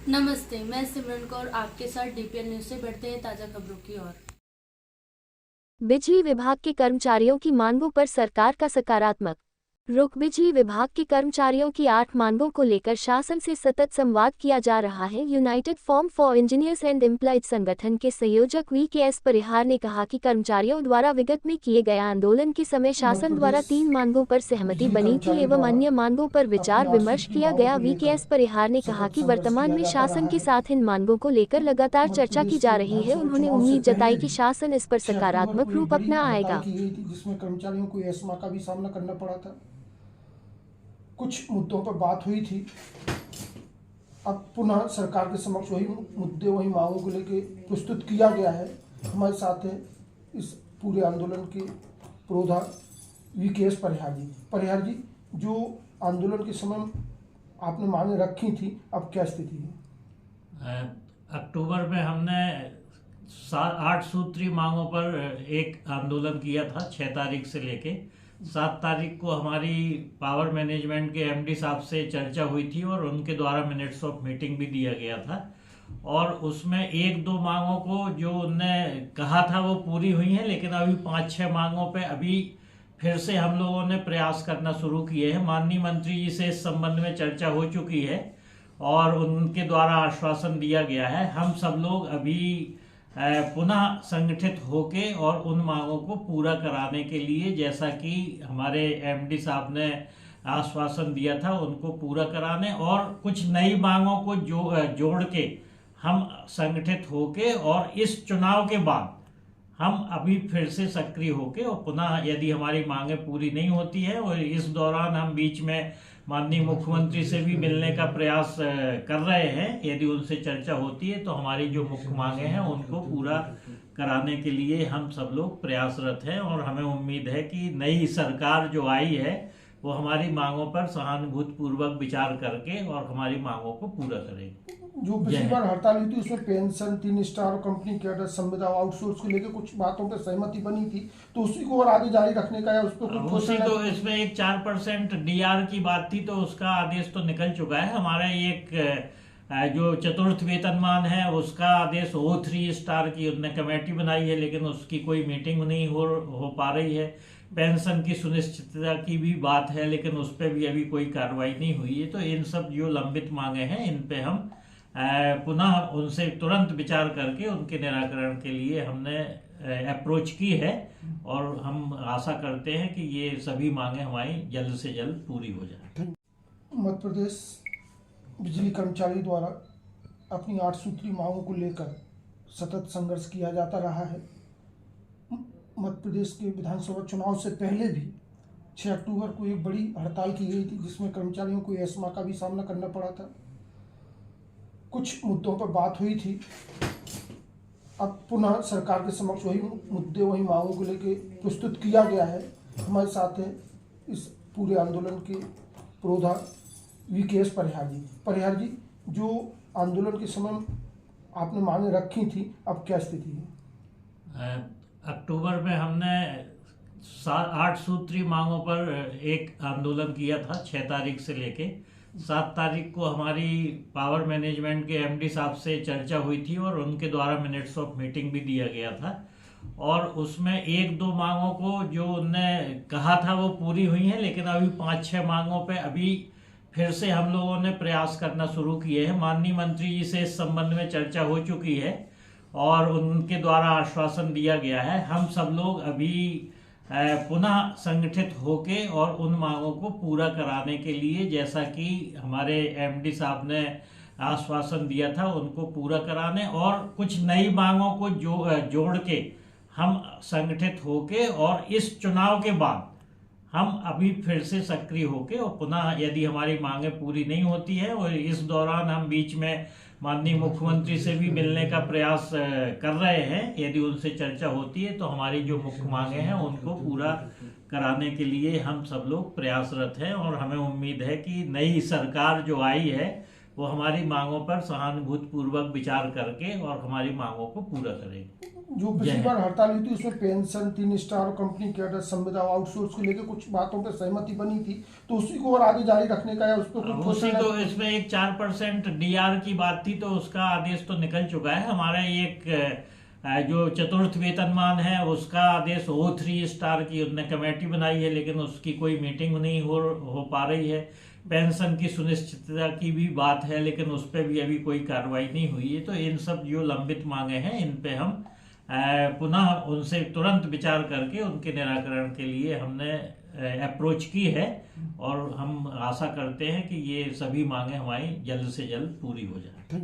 नमस्ते, मैं सिमरन कौर आपके साथ डीपीएल न्यूज से बढ़ते हैं ताज़ा खबरों की ओर। बिजली विभाग के कर्मचारियों की मांगों पर सरकार का सकारात्मक रुख। बिजली विभाग के कर्मचारियों की 8 मांगों को लेकर शासन से सतत संवाद किया जा रहा है। United form for engineers and employees संगठन के संयोजक वीकेएस परिहार ने कहा कि कर्मचारियों द्वारा विगत में किए गए आंदोलन के समय शासन द्वारा 3 मांगों पर सहमति बिजली बनी थी कर्मचारी एवं द्वारा अन्य मांगों पर अपनी विचार 8 विमर्श सूत्री किया मांगों गया। को लेकर वीकेएस परिहार ने कहा सतत कि संघर्ष वर्तमान किया में जाता शासन रहा के है। साथ इन मांगों को लेकर लगातार मध्य चर्चा की प्रदेश जा के रही है। विधानसभा उन्होंने चुनाव से उम्मीद पहले जताई कि भी शासन इस पर 6 अक्टूबर सकारात्मक को एक रूप बड़ी अपना हड़ताल आएगा। की गई थी, जिसमें कर्मचारियों को एस्मा का भी सामना करना पड़ा था। कुछ मुद्दों पर बात हुई थी। अब पुनः सरकार के समक्ष वही मुद्दे, वही मांगों को लेकर प्रस्तुत किया गया है। हमारे साथ हैं इस पूरे आंदोलन के पुरोधा वीकेएस परिहार जी। परिहार जी, जो आंदोलन के समय आपने मांगे रखी थी, अब क्या स्थिति है? अक्टूबर में हमने 8 सूत्री मांगों पर एक आंदोलन किया था। 6 तारीख से लेके 7 तारीख को हमारी पावर मैनेजमेंट के एमडी साहब से चर्चा हुई थी और उनके द्वारा मिनट्स ऑफ मीटिंग भी दिया गया था। और उसमें 1-2 मांगों को जो उनने कहा था वो पूरी हुई हैं, लेकिन अभी 5-6 मांगों पे अभी फिर से हम लोगों ने प्रयास करना शुरू किए हैं। माननीय मंत्री जी से इस संबंध में चर्चा हो चुकी है और उनके द्वारा आश्वासन दिया गया है। हम सब लोग अभी पुनः संगठित होके और उन मांगों को पूरा कराने के लिए, जैसा कि हमारे एमडी साहब ने आश्वासन दिया था, उनको पूरा कराने और कुछ नई मांगों को जोड़ के हम संगठित होके और इस चुनाव के बाद हम अभी फिर से सक्रिय होके और पुनः यदि हमारी मांगें पूरी नहीं होती है और इस दौरान हम बीच में माननीय मुख्यमंत्री से भी मिलने का प्रयास कर रहे हैं, यदि उनसे चर्चा होती है तो हमारी जो मुख्य मांगे हैं उनको पूरा कराने के लिए हम सब लोग प्रयासरत हैं। और हमें उम्मीद है कि नई सरकार जो आई है वो हमारी मांगों पर सहानुभूतिपूर्वक विचार करके और हमारी मांगों को पूरा करेगी। जो पिछली बार हड़ताल हुई थी उसमें पेंशन, 3 स्टार और कंपनी कैडर संविदा आउटसोर्स को लेकर कुछ बातों पर सहमति बनी थी, तो उसी को और आगे जारी रखने का या उस पर कुछ उसी को इसमें एक 4% डीआर की बात थी, तो उसका आदेश तो निकल चुका है। हमारा एक जो चतुर्थ वेतनमान है उसका आदेश O3 स्टार की उनने कमेटी बनाई है, लेकिन उसकी कोई मीटिंग नहीं हो पा रही है। पेंशन की सुनिश्चितता की भी बात है, लेकिन उस पर भी अभी कोई कार्रवाई नहीं हुई है। तो इन सब जो लंबित मांगे हैं इन पे हम पुनः उनसे तुरंत विचार करके उनके निराकरण के लिए हमने अप्रोच की है और हम आशा करते हैं कि ये सभी मांगे हमारी जल्द से जल्द पूरी हो जाए। मध्य प्रदेश बिजली कर्मचारी द्वारा अपनी 8 सूत्री मांगों को लेकर सतत संघर्ष किया जाता रहा है। मध्य प्रदेश के विधानसभा चुनाव से पहले भी 6 अक्टूबर को एक बड़ी हड़ताल की गई थी, जिसमें कर्मचारियों को एस्मा का भी सामना करना पड़ा था। कुछ मुद्दों पर बात हुई थी। अब पुनः सरकार के समक्ष वही मुद्दे, वही मांगों को लेकर प्रस्तुत किया गया है। हमारे साथ हैं इस पूरे आंदोलन के पुरोधा वीकेएस परिहार जी। परिहार जी, जो आंदोलन के समय आपने मांगे रखी थी, अब क्या स्थिति है? अक्टूबर में हमने 8 सूत्री मांगों पर एक आंदोलन किया था। 6 तारीख से लेके 7 तारीख को हमारी पावर मैनेजमेंट के एमडी साहब से चर्चा हुई थी और उनके द्वारा मिनट्स ऑफ मीटिंग भी दिया गया था। और उसमें 1-2 मांगों को जो उनने कहा था वो पूरी हुई हैं, लेकिन अभी 5-6 मांगों पे अभी फिर से हम लोगों ने प्रयास करना शुरू किए हैं। माननीय मंत्री जी से इस संबंध में चर्चा हो चुकी है और उनके द्वारा आश्वासन दिया गया है। हम सब लोग अभी पुनः संगठित होके और उन मांगों को पूरा कराने के लिए, जैसा कि हमारे एमडी साहब ने आश्वासन दिया था, उनको पूरा कराने और कुछ नई मांगों को जोड़ के हम संगठित होके और इस चुनाव के बाद हम अभी फिर से सक्रिय होके और पुनः यदि हमारी मांगें पूरी नहीं होती है और इस दौरान हम बीच में माननीय मुख्यमंत्री से भी मिलने का प्रयास कर रहे हैं, यदि उनसे चर्चा होती है तो हमारी जो मुख्य मांगे हैं उनको पूरा कराने के लिए हम सब लोग प्रयासरत हैं। और हमें उम्मीद है कि नई सरकार जो आई है वो हमारी मांगों पर सहानुभूतिपूर्वक विचार करके और हमारी मांगों को पूरा करेगी। जो पिछली बार हड़ताल हुई थी उसमें पेंशन, 3 स्टार, कंपनी कैडर, संविदा, आउटसोर्स को लेकर कुछ बातों पर सहमति बनी थी, तो उसी को और आगे जारी रखने का या उस पर कुछ उसी को इसमें एक 4% डीआर की बात थी, तो उसका आदेश तो निकल चुका है। हमारा एक जो चतुर्थ वेतनमान है उसका आदेश O3 स्टार की उनने कमेटी बनाई है, लेकिन उसकी कोई मीटिंग नहीं हो पा रही है। पेंशन की सुनिश्चितता की भी बात है, लेकिन उस पर भी अभी कोई कार्रवाई नहीं हुई है। तो इन सब जो लंबित मांगे हैं इन पे हम पुनः उनसे तुरंत विचार करके उनके निराकरण के लिए हमने अप्रोच की है, और हम आशा करते हैं कि ये सभी मांगे हमारी जल्द से जल्द पूरी हो जाए।